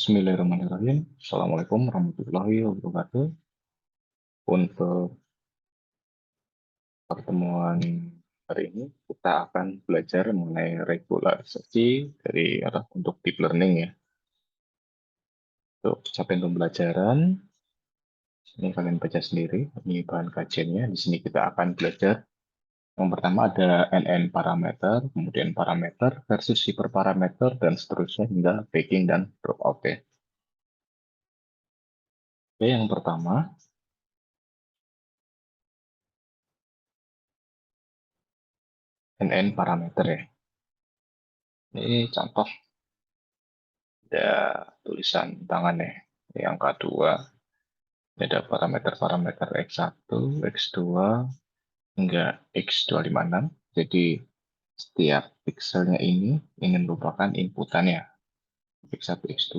Bismillahirrahmanirrahim. Assalamualaikum warahmatullahi wabarakatuh. Untuk pertemuan hari ini, kita akan belajar mengenai regularisasi untuk deep learning ya. Untuk capaian pembelajaran, ini kalian baca sendiri. Ini bahan kajiannya. Di sini kita akan belajar. Yang pertama ada NN parameter, kemudian parameter versus hiperparameter, dan seterusnya hingga packing dan dropout ya. Oke, yang pertama, NN parameter ya. Ini contoh ada tulisan tangan ya. Yang kedua, ada parameter-parameter X1, X2, hingga X256. Jadi, setiap pixelnya ini merupakan inputannya. X1, X2,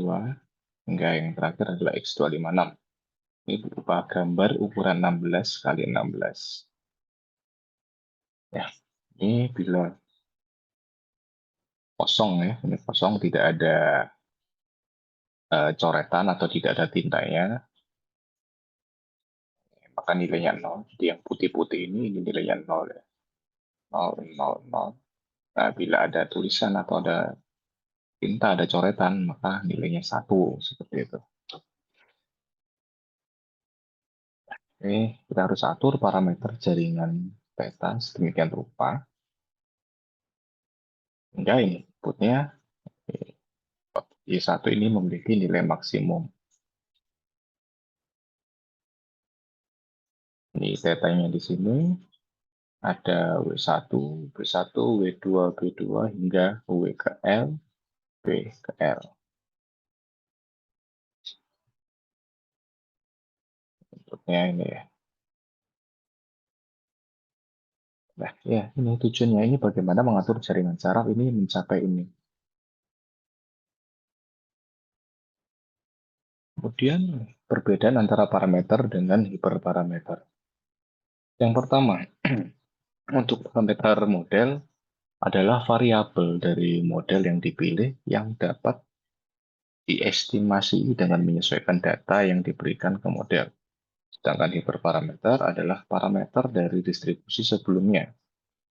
hingga yang terakhir adalah X256. Ini berupa gambar ukuran 16 kali 16. Ya, ini bila kosong ya, ini kosong, tidak ada coretan atau tidak ada tintanya, maka nilainya 0. Jadi yang putih-putih ini nilainya 0 ya. 0, 0, 0. Nah, bila ada tulisan atau ada tinta, ada coretan, maka nilainya 1, seperti itu. Oke, kita harus atur parameter jaringan peta sedemikian rupa. Hingga inputnya Y1 ini memiliki nilai maksimum. Ini tetanya di sini. Ada W1, B1, W2, B2, hingga W ke L, B ke L. Inputnya ini ya. Nah, ya, ini tujuannya ini bagaimana mengatur jaringan saraf ini mencapai ini. Kemudian, perbedaan antara parameter dengan hiperparameter. Yang pertama, untuk parameter model adalah variabel dari model yang dipilih yang dapat diestimasi dengan menyesuaikan data yang diberikan ke model. Sedangkan hiperparameter adalah parameter dari distribusi sebelumnya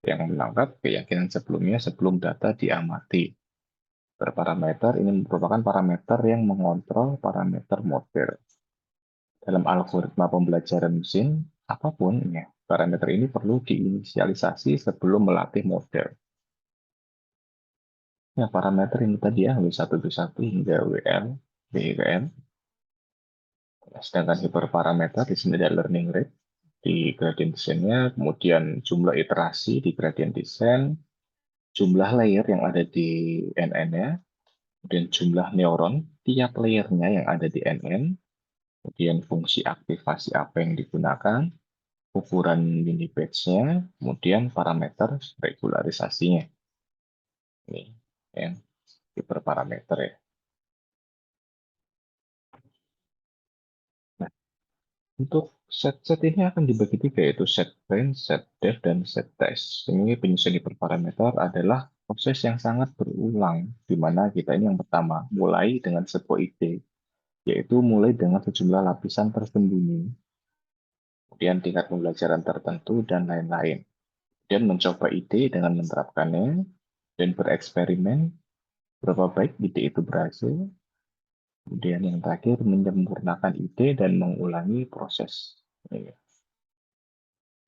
yang menangkap keyakinan sebelumnya sebelum data diamati. Hiperparameter ini merupakan parameter yang mengontrol parameter model. Dalam algoritma pembelajaran mesin, apapun ya, parameter ini perlu diinisialisasi sebelum melatih model. Ya, parameter ini tadi ya, W1, B1 hingga WL, BGN. Sedangkan hiperparameter di sini ada learning rate di gradient descent-nya, kemudian jumlah iterasi di gradient descent, jumlah layer yang ada di NN-nya, kemudian jumlah neuron tiap layernya yang ada di NN, kemudian fungsi aktivasi apa yang digunakan, ukuran mini batch-nya, kemudian parameter regularisasinya. Ini yang hiperparameter ya. Nah, untuk set-set ini akan dibagi tiga, yaitu set train, set def, dan set test. Ini penyusun hiperparameter adalah proses yang sangat berulang, di mana kita ini yang pertama, mulai dengan sebuah ide, yaitu mulai dengan sejumlah lapisan tersembunyi, kemudian tingkat pembelajaran tertentu, dan lain-lain. Dan mencoba ide dengan menerapkannya, dan bereksperimen, berapa baik ide itu berhasil, kemudian yang terakhir, menyempurnakan ide dan mengulangi proses.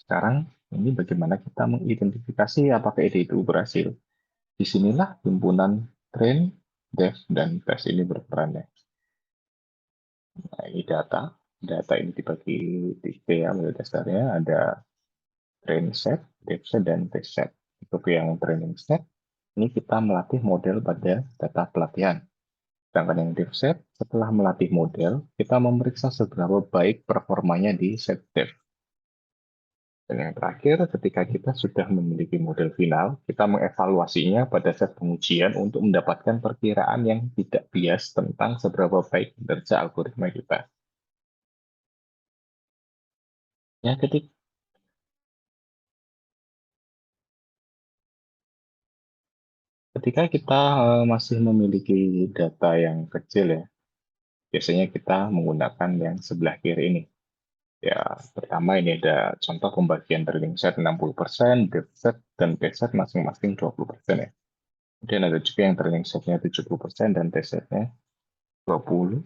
Sekarang, ini bagaimana kita mengidentifikasi apakah ide itu berhasil. Disinilah himpunan train, def, dan test ini berperan ya. Nah, ini data. Data ini dibagi tiga ya, mulai dasarnya ada train set, def set, dan test set. Untuk yang training set, ini kita melatih model pada data pelatihan. Sedangkan yang dev set, setelah melatih model, kita memeriksa seberapa baik performanya di set dev. Dan yang terakhir, ketika kita sudah memiliki model final, kita mengevaluasinya pada set pengujian untuk mendapatkan perkiraan yang tidak bias tentang seberapa baik kinerja algoritma kita. Ya, ketika kita masih memiliki data yang kecil ya, biasanya kita menggunakan yang sebelah kiri ini. Ya, pertama ini ada contoh pembagian trailing set 60%, depth set, dan test set masing-masing 20% ya. Kemudian ada juga yang trailing setnya 70% dan test setnya 20%,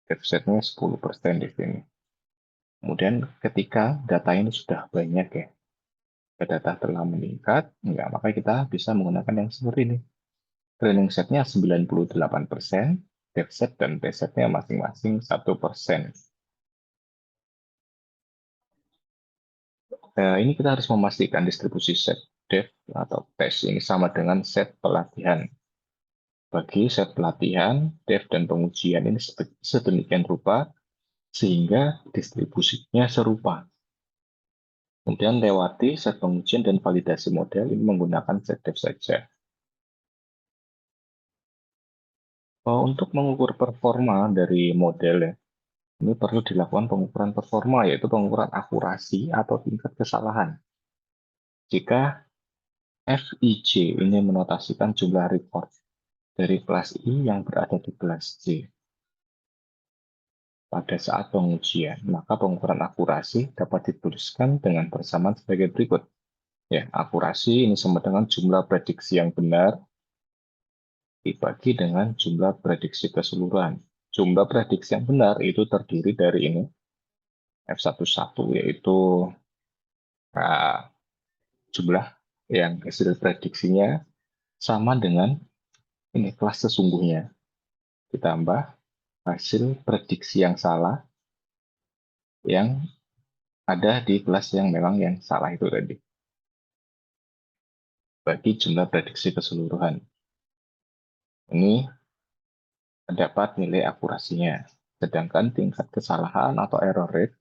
depth setnya 10% di sini. Kemudian ketika data ini sudah banyak ya, data telah meningkat, enggak, maka kita bisa menggunakan yang seperti ini. Trailing setnya 98%, depth set dan test setnya masing-masing 1%. Ini kita harus memastikan distribusi set depth atau test ini sama dengan set pelatihan. Bagi set pelatihan, depth dan pengujian ini sedemikian rupa sehingga distribusinya serupa. Kemudian lewati set pengujian dan validasi model ini menggunakan set depth saja. Untuk mengukur performa dari model ya, ini perlu dilakukan pengukuran performa, yaitu pengukuran akurasi atau tingkat kesalahan. Jika FIJ ini menotasikan jumlah record dari kelas I yang berada di kelas J pada saat pengujian, maka pengukuran akurasi dapat dituliskan dengan persamaan sebagai berikut. Ya, akurasi ini sama dengan jumlah prediksi yang benar dibagi dengan jumlah prediksi keseluruhan. Jumlah prediksi yang benar itu terdiri dari ini, F11, yaitu jumlah yang hasil prediksinya sama dengan ini kelas sesungguhnya, ditambah hasil prediksi yang salah yang ada di kelas yang memang yang salah itu tadi, bagi jumlah prediksi keseluruhan. Ini terdapat nilai akurasinya. Sedangkan tingkat kesalahan atau error rate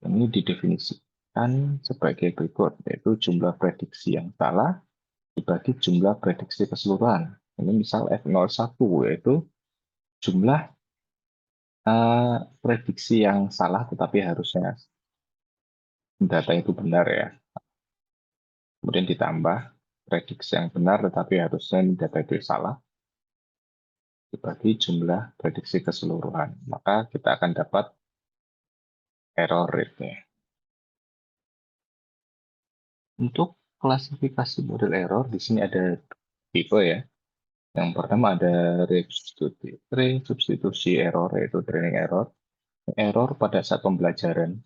ini didefinisikan sebagai berikut, yaitu jumlah prediksi yang salah dibagi jumlah prediksi keseluruhan. Ini misal F01, yaitu jumlah prediksi yang salah tetapi harusnya data itu benar ya. Kemudian ditambah prediksi yang benar tetapi harusnya data itu salah dibagi jumlah prediksi keseluruhan. Maka kita akan dapat error rate-nya. Untuk klasifikasi model error, di sini ada tipe ya. Yang pertama ada resubstitusi error, yaitu training error. Error pada saat pembelajaran.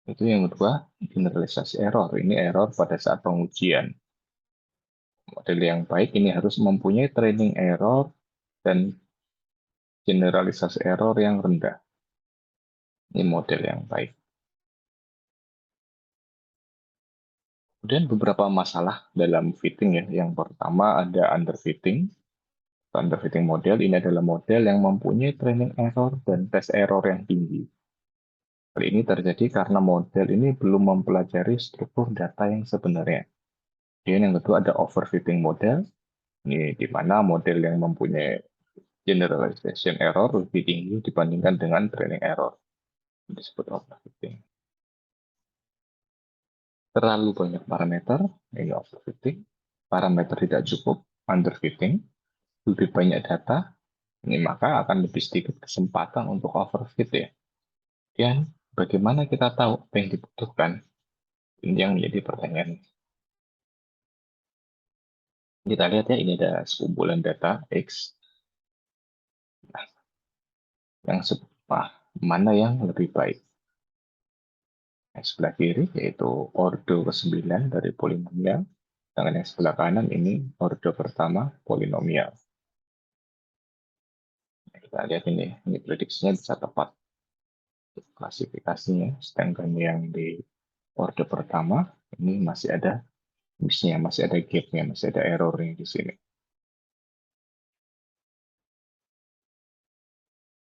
Itu yang kedua, generalisasi error. Ini error pada saat pengujian. Model yang baik ini harus mempunyai training error dan generalisasi error yang rendah. Ini model yang baik. Kemudian beberapa masalah dalam fitting ya. Yang pertama ada underfitting. Underfitting model ini adalah model yang mempunyai training error dan test error yang tinggi. Hal ini terjadi karena model ini belum mempelajari struktur data yang sebenarnya. Kemudian yang kedua ada overfitting model. Ini di mana model yang mempunyai generalization error lebih tinggi dibandingkan dengan training error. Ini disebut overfitting. Terlalu banyak parameter, ini overfitting. Parameter tidak cukup, underfitting. Lebih banyak data, ini maka akan lebih sedikit kesempatan untuk overfit ya. Dan bagaimana kita tahu apa yang dibutuhkan? Ini yang menjadi pertanyaan. Kita lihat ya, ini ada sekumpulan data X. Nah, yang mana yang lebih baik? Yang sebelah kiri yaitu ordo ke-9 dari polinomial. Dengan yang sebelah kanan ini ordo pertama polinomial. Nah, kita lihat ini prediksinya bisa tepat klasifikasinya. Sedangkan yang di ordo pertama ini masih ada miss-nya, masih ada gap-nya, masih ada error-nya di sini.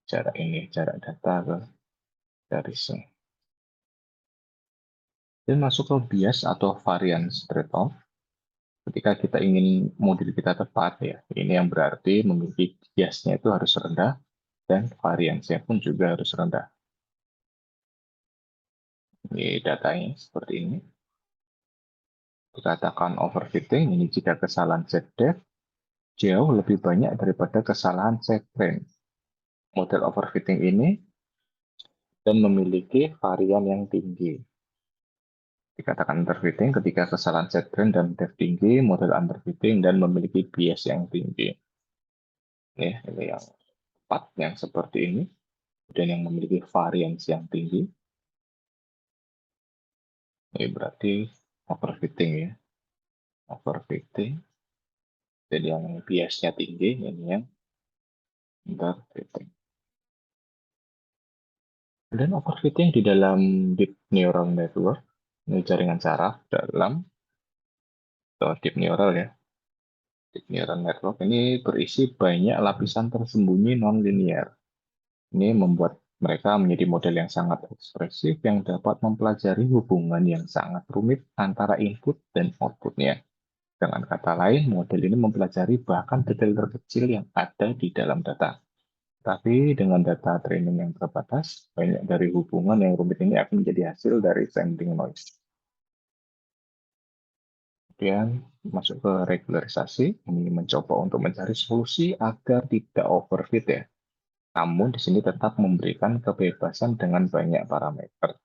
Jarak data ke garisnya. Dan masuk ke bias atau variance trade-off. Ketika kita ingin model kita tepat ya, ini yang berarti memiliki biasnya itu harus rendah dan variance-nya pun juga harus rendah. Ini datanya seperti ini. Dikatakan overfitting, ini jika kesalahan ZDEF jauh lebih banyak daripada kesalahan set train. Model overfitting ini dan memiliki varian yang tinggi. Dikatakan underfitting ketika kesalahan set train dan depth tinggi, model underfitting dan memiliki bias yang tinggi. Ini yang tepat, yang seperti ini, dan yang memiliki varians yang tinggi. Ini berarti overfitting ya, overfitting. Dan yang biasnya tinggi, ini yang underfitting. Dan overfitting di dalam deep neural network, ini jaringan saraf dalam deep neural ya. Deep neural network ini berisi banyak lapisan tersembunyi non-linear. Ini membuat mereka menjadi model yang sangat ekspresif yang dapat mempelajari hubungan yang sangat rumit antara input dan outputnya. Dengan kata lain, model ini mempelajari bahkan detail terkecil yang ada di dalam data. Tapi dengan data training yang terbatas, banyak dari hubungan yang rumit ini akan menjadi hasil dari sampling noise. Kemudian masuk ke regularisasi, ini mencoba untuk mencari solusi agar tidak overfit ya. Namun di sini tetap memberikan kebebasan dengan banyak parameter.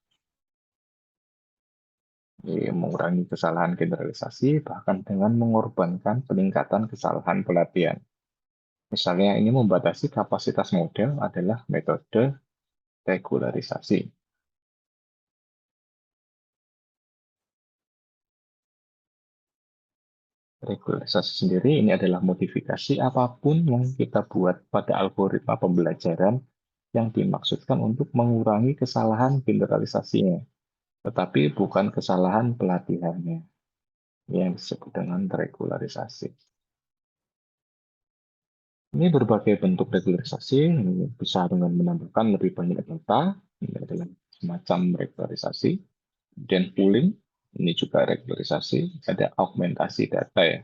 Ini mengurangi kesalahan generalisasi bahkan dengan mengorbankan peningkatan kesalahan pelatihan. Misalnya ini membatasi kapasitas model adalah metode regularisasi. Regularisasi sendiri ini adalah modifikasi apapun yang kita buat pada algoritma pembelajaran yang dimaksudkan untuk mengurangi kesalahan generalisasinya, tetapi bukan kesalahan pelatihannya, yang disebut dengan regularisasi. Ini berbagai bentuk regularisasi, ini bisa dengan menambahkan lebih banyak data, ini adalah semacam regularisasi, dan pooling, ini juga regularisasi, ada augmentasi data ya.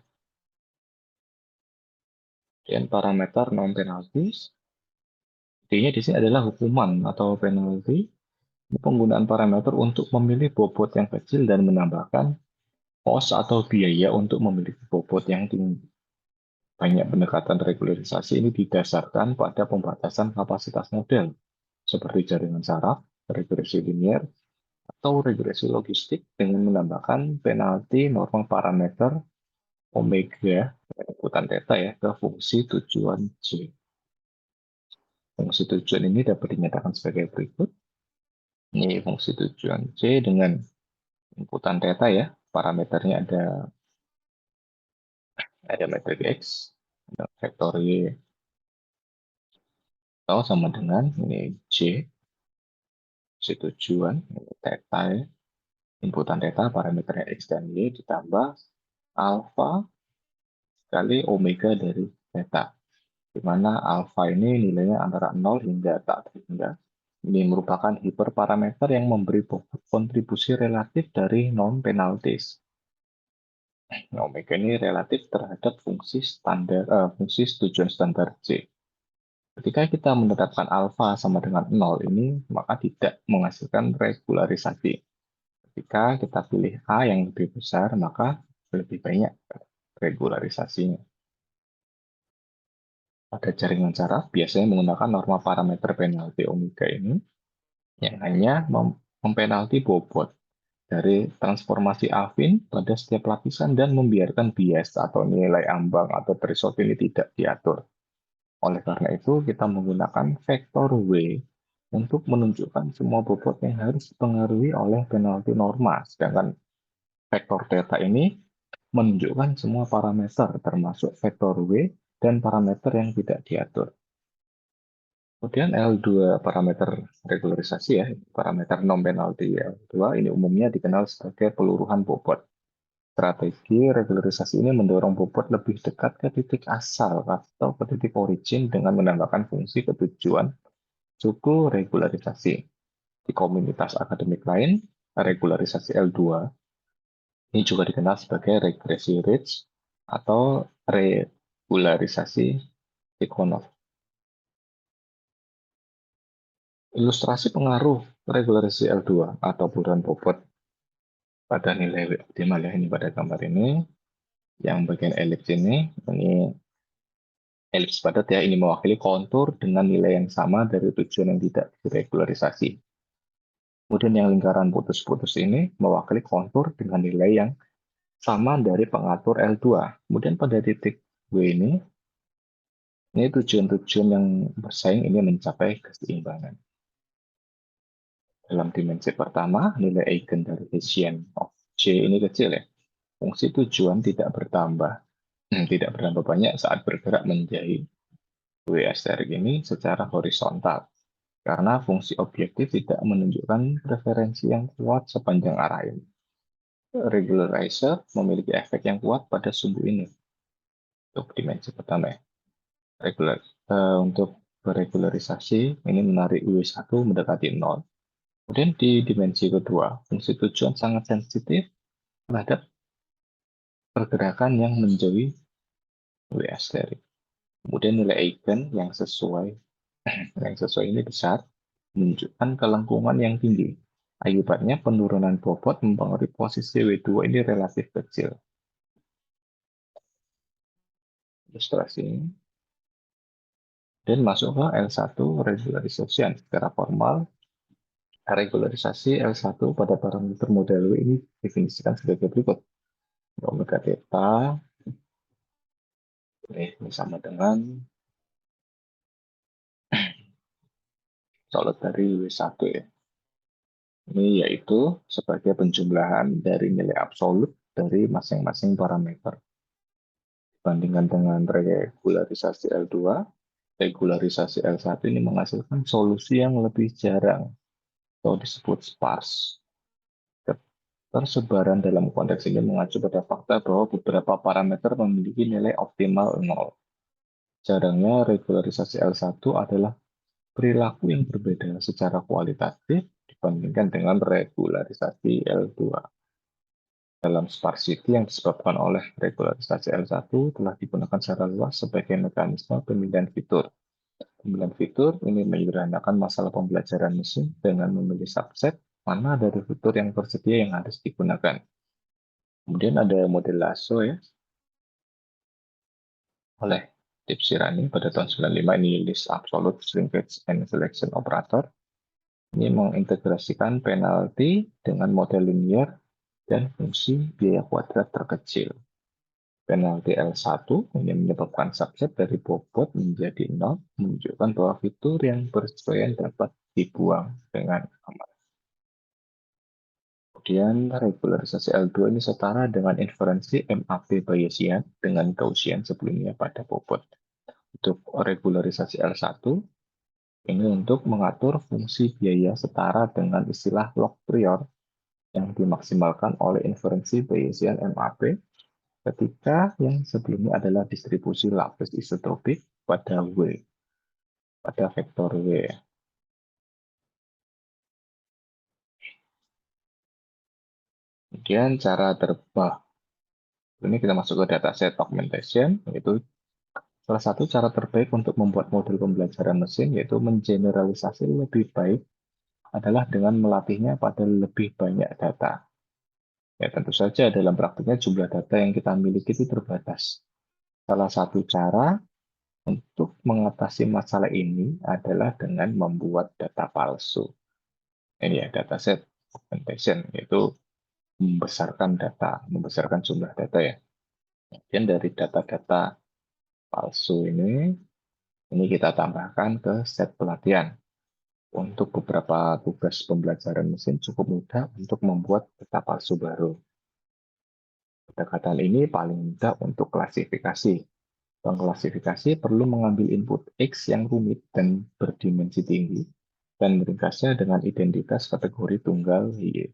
Dan parameter non-penalty, intinya di sini adalah hukuman atau penalty, penggunaan parameter untuk memilih bobot yang kecil dan menambahkan cost atau biaya untuk memiliki bobot yang tinggi. Banyak pendekatan regularisasi ini didasarkan pada pembatasan kapasitas model, seperti jaringan saraf, regresi linear, atau regresi logistik dengan menambahkan penalti normal parameter omega, ikutan theta ya, ke fungsi tujuan J. Fungsi tujuan ini dapat dinyatakan sebagai berikut. Ini fungsi tujuan C dengan inputan theta ya. Parameternya ada metrik X, ada vektor Y, atau sama dengan ini J, fungsi tujuan, ini theta ya. Inputan theta, parameternya X dan Y, ditambah alpha kali omega dari theta. Di mana alpha ini nilainya antara 0 hingga tak terhingga. Ini merupakan hiperparameter yang memberi kontribusi relatif dari non-penalties. Nah, omega ini relatif terhadap fungsi tujuan standar C. Ketika kita menetapkan alfa sama dengan 0 ini, maka tidak menghasilkan regularisasi. Ketika kita pilih A yang lebih besar, maka lebih banyak regularisasinya. Pada jaringan saraf, biasanya menggunakan norma parameter penalti omega ini, yang hanya mempenalti bobot dari transformasi Alvin pada setiap lapisan dan membiarkan bias atau nilai ambang atau threshold ini tidak diatur. Oleh karena itu, kita menggunakan vektor W untuk menunjukkan semua bobot yang harus dipengaruhi oleh penalti norma, sedangkan vektor theta ini menunjukkan semua parameter termasuk vektor W dan parameter yang tidak diatur. Kemudian L2 parameter regularisasi ya, parameter non-penalty L2 ini umumnya dikenal sebagai peluruhan bobot. Strategi regularisasi ini mendorong bobot lebih dekat ke titik asal atau ke titik origin dengan menambahkan fungsi ketujuan suku regularisasi. Di komunitas akademik lain, regularisasi L2 ini juga dikenal sebagai regresi Ridge atau regularisasi Tikhonov. Ilustrasi pengaruh regularisasi L2 atau peluruhan bobot pada nilai optimal ya, ini pada gambar ini. Yang bagian elips ini Elips padat ya, ini mewakili kontur dengan nilai yang sama dari tujuan yang tidak diregularisasi. Kemudian yang lingkaran putus-putus ini mewakili kontur dengan nilai yang sama dari pengatur L2. Kemudian pada titik W ini tujuan-tujuan yang bersaing ini mencapai keseimbangan. Dalam dimensi pertama, nilai eigen dari Hessian of J ini kecil ya. Fungsi tujuan tidak bertambah, tidak bertambah banyak saat bergerak menjauhi W asterik ini secara horizontal. Karena fungsi objektif tidak menunjukkan preferensi yang kuat sepanjang arah ini. Regularizer memiliki efek yang kuat pada sumbu ini. Untuk dimensi pertama ya. Untuk beregularisasi, ini menarik W1 mendekati 0. Kemudian di dimensi kedua, fungsi tujuan sangat sensitif terhadap pergerakan yang menjauhi W asterik. Kemudian nilai eigen yang sesuai ini besar, menunjukkan kelengkungan yang tinggi. Akibatnya penurunan bobot mempengaruhi posisi W2 ini relatif kecil. Ilustrasi ini. Dan masuk ke L1 regularization. Secara formal, regularisasi L1 pada parameter model W ini definisikan sebagai berikut. Omega theta ini sama dengan solid dari W1 ya. Ini yaitu sebagai penjumlahan dari nilai absolut dari masing-masing parameter. Dibandingkan dengan regularisasi L2, regularisasi L1 ini menghasilkan solusi yang lebih jarang atau disebut sparse. Persebaran dalam konteks ini mengacu pada fakta bahwa beberapa parameter memiliki nilai optimal 0. Jarangnya regularisasi L1 adalah perilaku yang berbeda secara kualitatif dibandingkan dengan regularisasi L2. Dalam sparsity yang disebabkan oleh regularisasi L1 telah digunakan secara luas sebagai mekanisme pemilihan fitur. Pemilihan fitur ini menyederhanakan masalah pembelajaran mesin dengan memilih subset mana dari fitur yang tersedia yang harus digunakan. Kemudian ada model Lasso ya, oleh Dipsirani pada tahun 95, ini list absolute shrinkage and selection operator. Ini mengintegrasikan penalti dengan model linear dan fungsi biaya kuadrat terkecil. Penalti L1 ini menyebabkan subset dari bobot menjadi 0, menunjukkan bahwa fitur yang bersesuaian dapat dibuang dengan aman. Kemudian regularisasi L2 ini setara dengan inferensi MAP Bayesian dengan Gaussian sebelumnya pada bobot. Untuk regularisasi L1, ini untuk mengatur fungsi biaya setara dengan istilah log prior yang dimaksimalkan oleh inferensi Bayesian MAP ketika yang sebelumnya adalah distribusi Laplace isotropik pada W, pada vektor W. Kemudian cara terbang. Ini kita masuk ke dataset augmentation, yaitu salah satu cara terbaik untuk membuat model pembelajaran mesin, yaitu mengeneralisasi lebih baik adalah dengan melatihnya pada lebih banyak data. Ya, tentu saja dalam praktiknya jumlah data yang kita miliki itu terbatas. Salah satu cara untuk mengatasi masalah ini adalah dengan membuat data palsu. Ini ya, dataset augmentation, yaitu membesarkan jumlah data ya. Kemudian dari data-data palsu ini kita tambahkan ke set pelatihan. Untuk beberapa tugas pembelajaran mesin cukup mudah untuk membuat data palsu baru. Pendekatan ini paling mudah untuk klasifikasi. Pengklasifikasi perlu mengambil input X yang rumit dan berdimensi tinggi, dan meringkasnya dengan identitas kategori tunggal Y.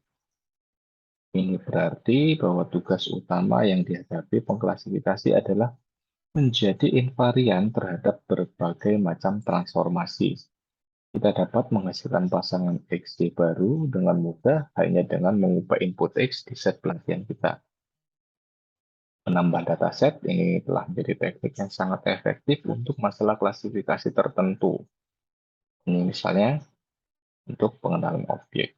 Ini berarti bahwa tugas utama yang dihadapi pengklasifikasi adalah menjadi invarian terhadap berbagai macam transformasi. Kita dapat menghasilkan pasangan XY baru dengan mudah hanya dengan mengubah input X di set pelatihan kita. Menambah dataset ini telah menjadi teknik yang sangat efektif untuk masalah klasifikasi tertentu. Ini misalnya untuk pengenalan objek.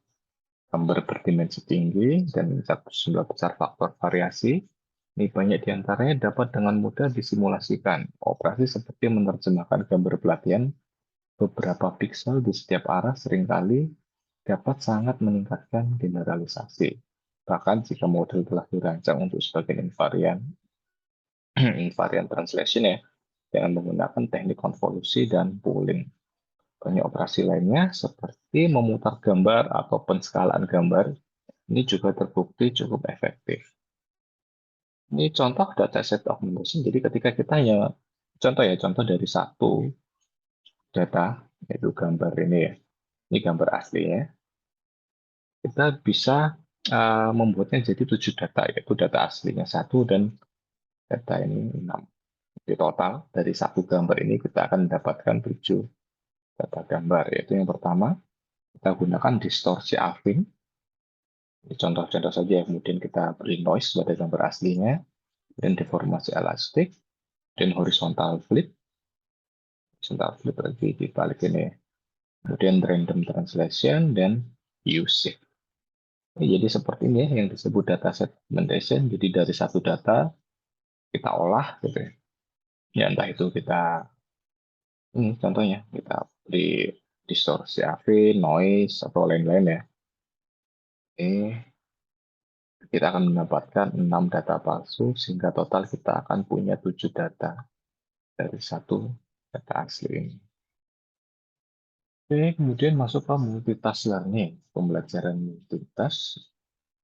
Gambar berdimensi tinggi dan mencakup jumlah besar faktor variasi Ini banyak di antaranya dapat dengan mudah disimulasikan. Operasi seperti menerjemahkan gambar pelatihan beberapa piksel di setiap arah seringkali dapat sangat meningkatkan generalisasi. Bahkan jika model telah dirancang untuk sebagian invarian, invariant translation ya, dengan menggunakan teknik konvolusi dan pooling. Banyak operasi lainnya seperti memutar gambar atau penskalaan gambar ini juga terbukti cukup efektif. Ini contoh dataset augmentation. Jadi ketika kita hanya contoh dari satu data, yaitu gambar ini ya, ini gambar aslinya, kita bisa membuatnya jadi 7 data, yaitu data aslinya satu dan data ini 6. Di total dari satu gambar ini kita akan mendapatkan 7 data gambar, yaitu yang pertama kita gunakan distorsi Alvin. Contoh-contoh saja, kemudian kita beri noise pada gambar aslinya, dan deformasi elastik, dan horizontal flip lagi dibalik ini. Kemudian random translation dan use. Jadi seperti ini ya, yang disebut data segmentation. Jadi dari satu data kita olah, gitu ya. Ya entah itu kita, ini contohnya, kita beri distorsi AV, noise, atau lain-lain ya. Kita akan mendapatkan 6 data palsu, sehingga total kita akan punya 7 data dari satu data asli ini. Oke, kemudian masuk ke multitask learning. Pembelajaran multitask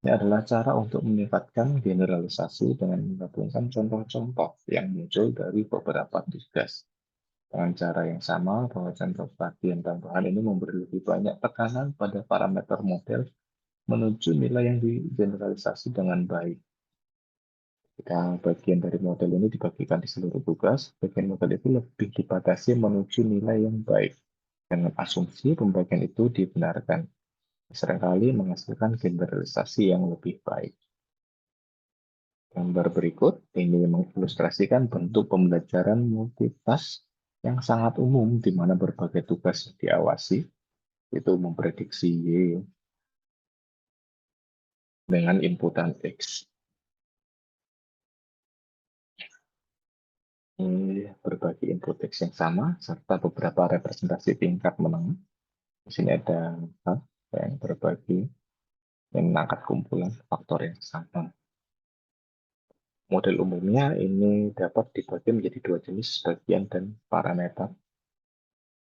ini adalah cara untuk meningkatkan generalisasi dengan menggabungkan contoh-contoh yang muncul dari beberapa tugas. Dengan cara yang sama, bahwa contoh perhatian tambahan ini memberi lebih banyak tekanan pada parameter model menuju nilai yang digeneralisasi dengan baik. Jika bagian dari model ini dibagikan di seluruh tugas, bagian model itu lebih dibatasi menuju nilai yang baik. Dengan asumsi pembagian itu dibenarkan, seringkali menghasilkan generalisasi yang lebih baik. Gambar berikut ini mengilustrasikan bentuk pembelajaran multitask yang sangat umum di mana berbagai tugas yang diawasi, itu memprediksi Y dengan inputan X. Ini berbagi input X yang sama, serta beberapa representasi tingkat menengah. Di sini ada yang berbagi, yang mengangkat kumpulan faktor yang sama. Model umumnya ini dapat dibagi menjadi 2 jenis, bagian dan parameter.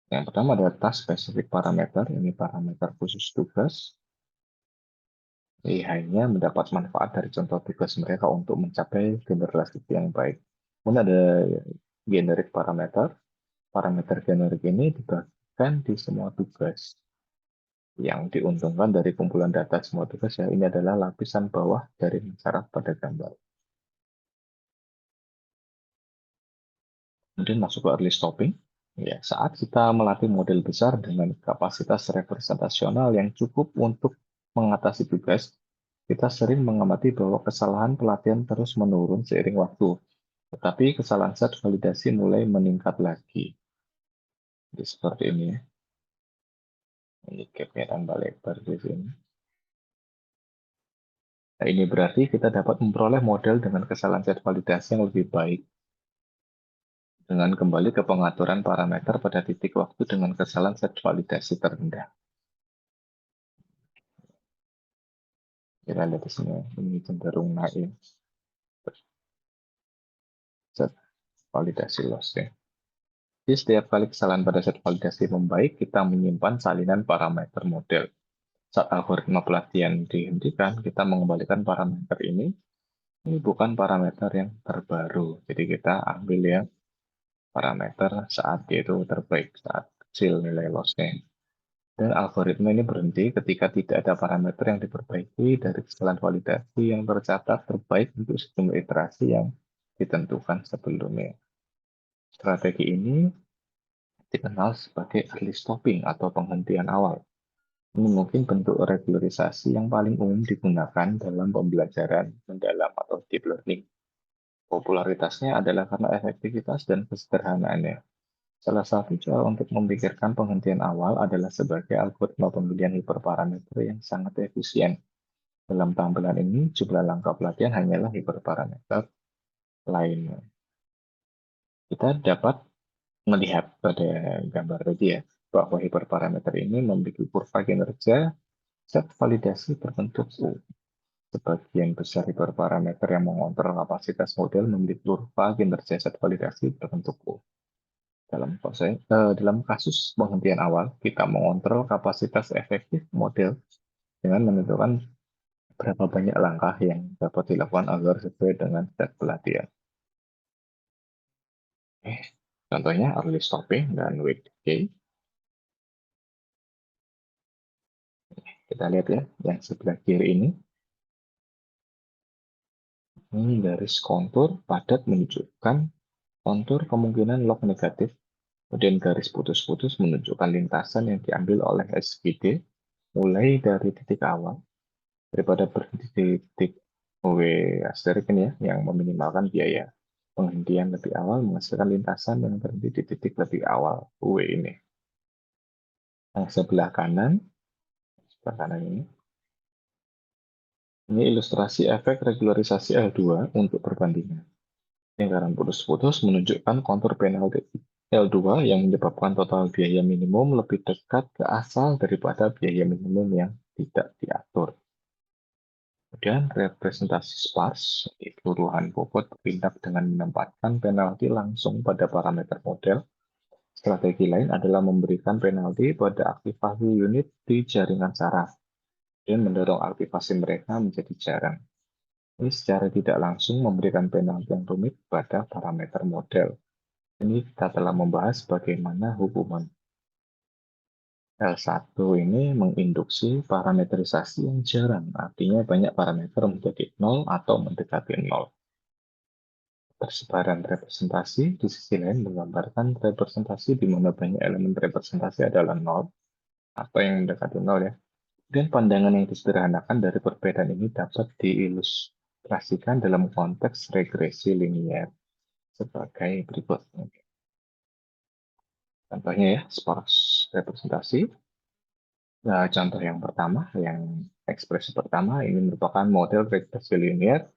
Yang pertama adalah task specific parameter, ini parameter khusus tugas. AI-nya mendapat manfaat dari contoh tugas mereka untuk mencapai generalisasi yang baik. Kemudian ada generic parameter. Parameter generik ini dibagikan di semua tugas. Yang diuntungkan dari kumpulan data semua tugas ya ini adalah lapisan bawah dari syarat pada gambar. Kemudian masuk ke early stopping. Ya, saat kita melatih model besar dengan kapasitas representasional yang cukup untuk mengatasi tugas, kita sering mengamati bahwa kesalahan pelatihan terus menurun seiring waktu. Tetapi kesalahan set validasi mulai meningkat lagi. Jadi seperti ini ya. Ini gap-nya tambah lebar di sini. Nah, ini berarti kita dapat memperoleh model dengan kesalahan set validasi yang lebih baik. Dengan kembali ke pengaturan parameter pada titik waktu dengan kesalahan set validasi terendah. Kita lihat di sini, ini cenderung naik. Set validasi loss ya. Jadi setiap kali kesalahan pada set validasi membaik, kita menyimpan salinan parameter model. Saat algoritma pelatihan dihentikan, kita mengembalikan parameter ini. Ini bukan parameter yang terbaru. Jadi kita ambil ya parameter saat dia itu terbaik, saat kecil nilai loss-nya. Dan algoritma ini berhenti ketika tidak ada parameter yang diperbaiki dari kesalahan validasi yang tercatat terbaik untuk sejumlah iterasi yang ditentukan sebelumnya. Strategi ini dikenal sebagai early stopping atau penghentian awal. Ini mungkin bentuk regularisasi yang paling umum digunakan dalam pembelajaran mendalam atau deep learning. Popularitasnya adalah karena efektivitas dan kesederhanaannya. Salah satu cara untuk memikirkan penghentian awal adalah sebagai algoritma pemilihan hiperparameter yang sangat efisien. Dalam tampilan ini, jumlah langkah pelatihan hanyalah hiperparameter lainnya. Kita dapat melihat pada gambar tadi ya, bahwa hiperparameter ini memiliki kurva kinerja set validasi berbentuk U. Sebagian besar hiperparameter yang mengontrol kapasitas model memiliki kurva kinerja set validasi berbentuk U. Dalam kasus penghentian awal, kita mengontrol kapasitas efektif model dengan menentukan berapa banyak langkah yang dapat dilakukan agar sesuai dengan set pelatihan. Contohnya early stopping dan wait decay. Kita lihat ya, yang sebelah kiri ini garis kontur padat menunjukkan kontur kemungkinan log negatif, kemudian garis putus-putus menunjukkan lintasan yang diambil oleh SVD mulai dari titik awal daripada berhenti di titik W asterisk ini ya, yang meminimalkan biaya penghentian lebih awal menghasilkan lintasan yang berhenti di titik lebih awal W ini. Yang sebelah kanan ini ilustrasi efek regularisasi L2 untuk perbandingan. Lingkaran putus-putus menunjukkan kontur penalti L2 yang menyebabkan total biaya minimum lebih dekat ke asal daripada biaya minimum yang tidak diatur. Kemudian representasi sparse, keseluruhan bobot bertindak dengan menempatkan penalti langsung pada parameter model. Strategi lain adalah memberikan penalti pada aktivasi unit di jaringan saraf dan mendorong aktivasi mereka menjadi jarang. Ini secara tidak langsung memberikan penalti yang rumit pada parameter model. Ini kita telah membahas bagaimana hubungan L1 ini menginduksi parameterisasi yang jarang, artinya banyak parameter menjadi 0 atau mendekati 0. Persebaran representasi di sisi lain menggambarkan representasi di mana banyak elemen representasi adalah 0 atau yang mendekati 0 ya. Dan pandangan yang disederhanakan dari perbedaan ini dapat diilustrasikan dalam konteks regresi linier sebagai berikut. Contohnya ya, sparse representasi. Nah, contoh yang pertama, yang ekspresi pertama, ini merupakan model regresi linier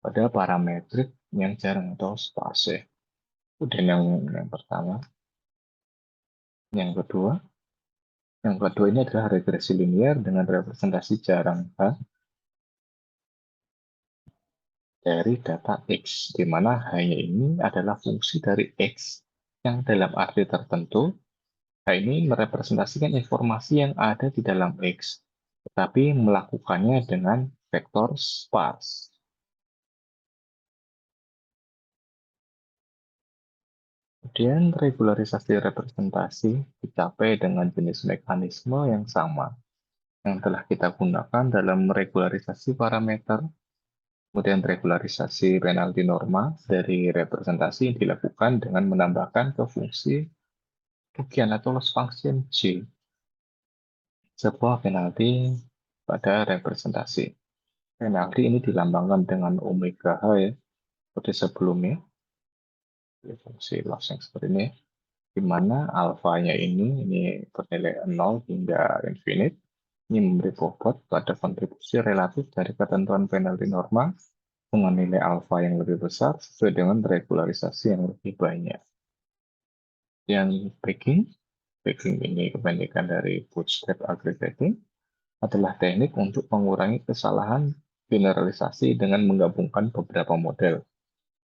pada parametrik yang jarang atau sparse. Kemudian yang pertama, yang kedua, ini adalah regresi linier dengan representasi jarang H dari data X, di mana hanya ini adalah fungsi dari X yang dalam arti tertentu. Nah, ini merepresentasikan informasi yang ada di dalam X, tetapi melakukannya dengan vektor sparse. Kemudian regularisasi representasi dicapai dengan jenis mekanisme yang sama yang telah kita gunakan dalam regularisasi parameter. Kemudian regularisasi penalti norma dari representasi yang dilakukan dengan menambahkan ke fungsi bagian atau loss function J sebuah penalti pada representasi. Penalti ini dilambangkan dengan omega H ya, seperti sebelumnya. Fungsi loss yang seperti ini, di mana alfanya ini bernilai 0 hingga infinite. Ini memberi bobot pada kontribusi relatif dari ketentuan penalti norma dengan nilai alfa yang lebih besar sesuai dengan regularisasi yang lebih banyak. Yang packing ini kebalikan dari bootstrap aggregating, adalah teknik untuk mengurangi kesalahan generalisasi dengan menggabungkan beberapa model.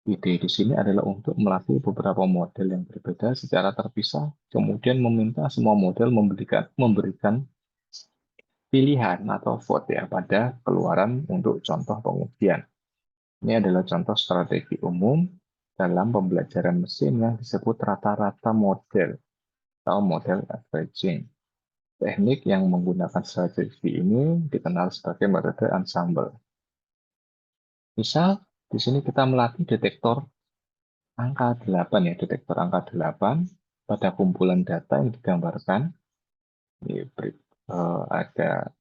Ide di sini adalah untuk melatih beberapa model yang berbeda secara terpisah, kemudian meminta semua model memberikan pilihan atau vote ya pada keluaran untuk contoh pengujian. Ini adalah contoh strategi umum dalam pembelajaran mesin yang disebut rata-rata model atau model averaging. Teknik yang menggunakan strategi ini dikenal sebagai metode ensemble. Misal, di sini kita melatih detektor angka 8 ya, detektor angka 8 pada kumpulan data yang digambarkan. Ada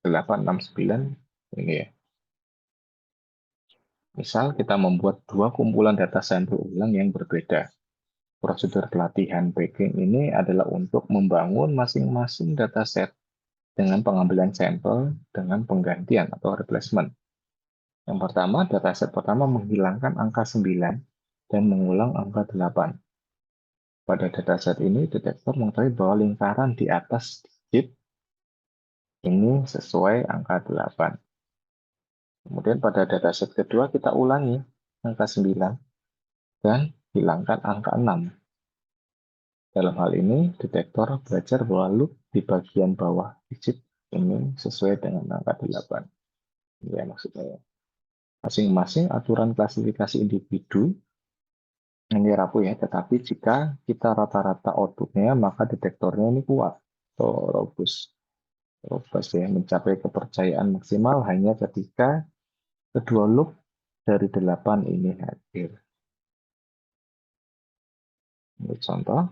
869 ini ya. Misal kita membuat dua kumpulan data sampel ulang yang berbeda. Prosedur pelatihan packing ini adalah untuk membangun masing-masing dataset dengan pengambilan sampel dengan penggantian atau replacement. Yang pertama, dataset pertama menghilangkan angka 9 dan mengulang angka 8. Pada dataset ini, detektor mengetahui bahwa lingkaran di atas digit ini sesuai angka 8. Kemudian pada dataset kedua kita ulangi angka 9 dan hilangkan angka 6. Dalam hal ini, detektor belajar bahwa loop di bagian bawah digit ini sesuai dengan angka 8. Ya, maksudnya ya. Masing-masing aturan klasifikasi individu ini rapuh ya, tetapi jika kita rata-rata outputnya, maka detektornya ini kuat atau robust ya, mencapai kepercayaan maksimal hanya ketika kedua loop dari 8 ini hadir. Ini contoh,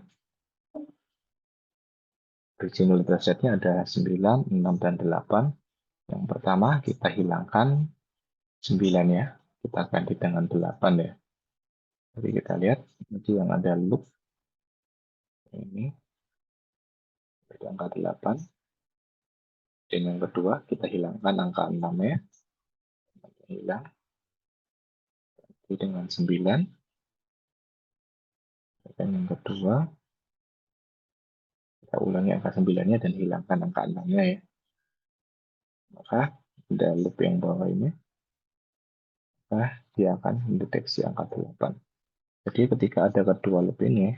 original datasetnya ada 9, 6, dan 8. Yang pertama kita hilangkan 9 ya, kita ganti dengan 8 ya. Jadi kita lihat, nanti yang ada loop ini, itu angka 8. Dan yang kedua, kita hilangkan angka 6 ya. Hilang. Jadi dengan 9. Dan yang kedua, kita ulangi angka 9-nya dan hilangkan angka 6-nya ya. Maka ada loop yang bawah ini, maka dia akan mendeteksi angka 8. Jadi ketika ada kedua loop ini,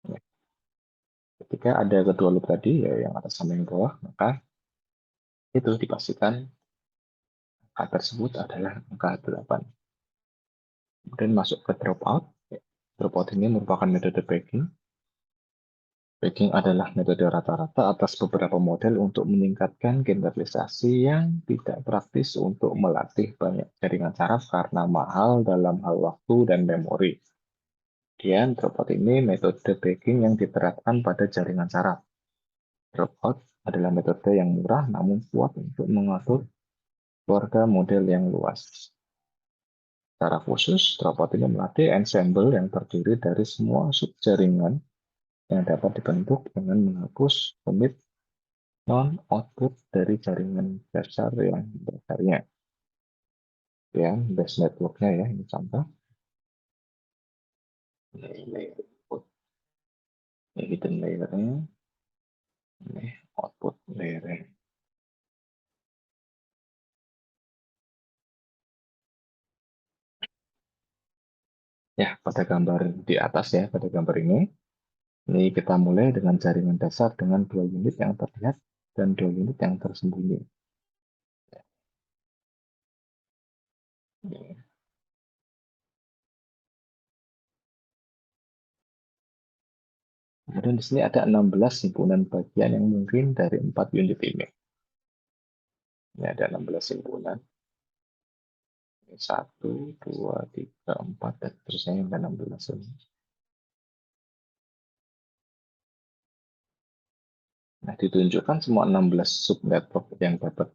ya, ketika ada kedua loop tadi, ya yang atas sama yang bawah, maka itu dipastikan angka tersebut adalah angka 8. Kemudian masuk ke dropout. Dropout ini merupakan metode bagging. Bagging adalah metode rata-rata atas beberapa model untuk meningkatkan generalisasi yang tidak praktis untuk melatih banyak jaringan saraf karena mahal dalam hal waktu dan memori. Kemudian, dropout ini metode bagging yang diterapkan pada jaringan saraf. Dropout adalah metode yang murah namun kuat untuk mengatur keluarga model yang luas. Secara khusus, dropout ini melatih ensemble yang terdiri dari semua subjaringan yang dapat dibentuk dengan menghapus komit non-output dari jaringan dasar yang dasarnya. Ya, base networknya ya, ini contoh. Layer output, ini hidden layernya, ini output layernya. Ya, pada gambar di atas ya, pada gambar ini kita mulai dengan jaringan dasar dengan 2 unit yang terlihat dan 2 unit yang tersembunyi. Kemudian di sini ada 16 himpunan bagian yang mungkin dari 4 unit ini. Ini ada 16 himpunan. 1, 2, 3, 4, dan terusnya yang 16 ini. Nah, ditunjukkan semua 16 subnetwork yang dapat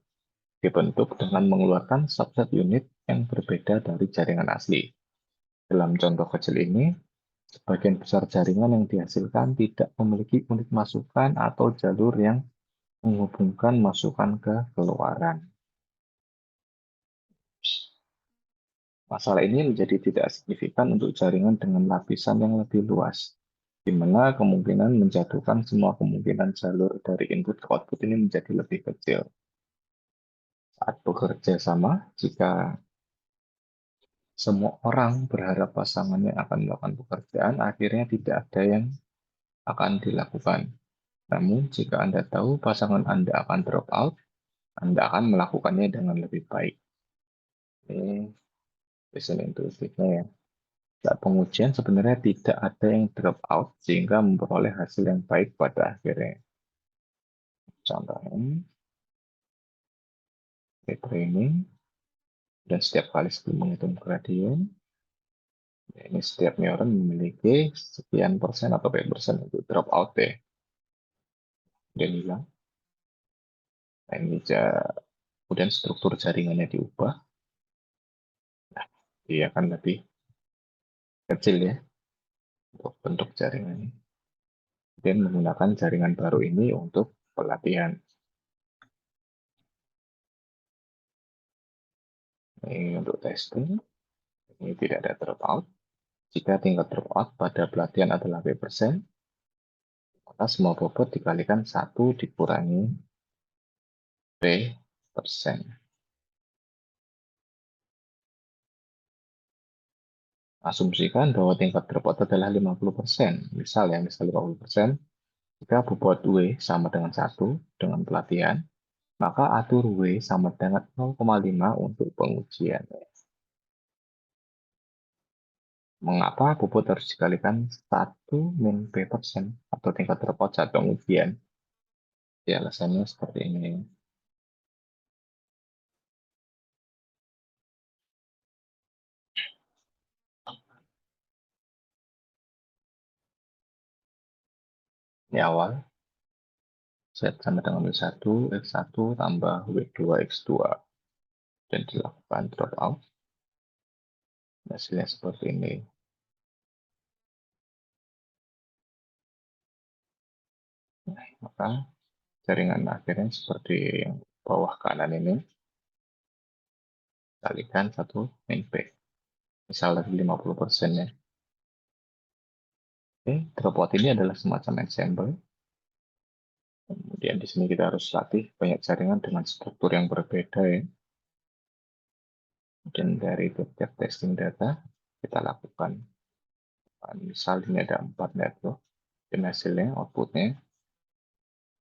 dibentuk dengan mengeluarkan subset unit yang berbeda dari jaringan asli. Dalam contoh kecil ini, sebagian besar jaringan yang dihasilkan tidak memiliki unit masukan atau jalur yang menghubungkan masukan ke keluaran. Masalah ini menjadi tidak signifikan untuk jaringan dengan lapisan yang lebih luas, di mana kemungkinan menjatuhkan semua kemungkinan jalur dari input ke output ini menjadi lebih kecil. Saat bekerja sama, jika semua orang berharap pasangannya akan melakukan pekerjaan, akhirnya tidak ada yang akan dilakukan. Namun, jika Anda tahu pasangan Anda akan drop out, Anda akan melakukannya dengan lebih baik. Ini desain intuitifnya ya. Saat pengujian sebenarnya tidak ada yang drop out sehingga memperoleh hasil yang baik pada akhirnya. Contohnya, training, dan setiap kali sebelum menghitung gradien, ini setiap neuron memiliki sekian persen atau berapa persen untuk drop out ya. Dan hilang. Nah, ini kemudian struktur jaringannya diubah. Nah, dia akan lebih kecil ya untuk bentuk jaringannya. Dan menggunakan jaringan baru ini untuk pelatihan. Ini untuk testing, ini tidak ada dropout. Jika tingkat dropout pada pelatihan adalah B%, maka semua bobot dikalikan 1 dikurangi B%. Asumsikan bahwa tingkat dropout adalah 50%. Misal 50%. Jika bobot W sama dengan 1 dengan pelatihan, maka atur W sama dengan 0,5 untuk pengujian. Mengapa bobot harus dikalikan 1 min P% atau tingkat dropout saat pengujian? Ya, alasannya seperti ini. Ini awal, Z sama dengan W1, X1 tambah W2, X2. Dan dilakukan dropout. Hasilnya seperti ini. Maka jaringan akhirnya seperti yang bawah kanan ini. Kalikan 1 min P. Misal dari 50% ya. Oke, dropout ini adalah semacam ensemble. Kemudian di sini kita harus latih banyak jaringan dengan struktur yang berbeda ya. Dan dari tiap testing data kita lakukan. Misal ini ada 4 network. Dan hasilnya, outputnya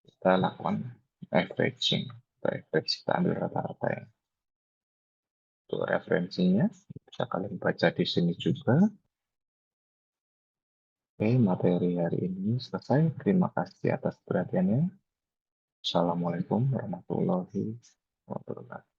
kita lakukan averaging. Average kita ambil rata-rata ya. Untuk referensinya bisa kalian baca di sini juga. Oke, materi hari ini selesai. Terima kasih atas perhatiannya. Assalamualaikum warahmatullahi wabarakatuh.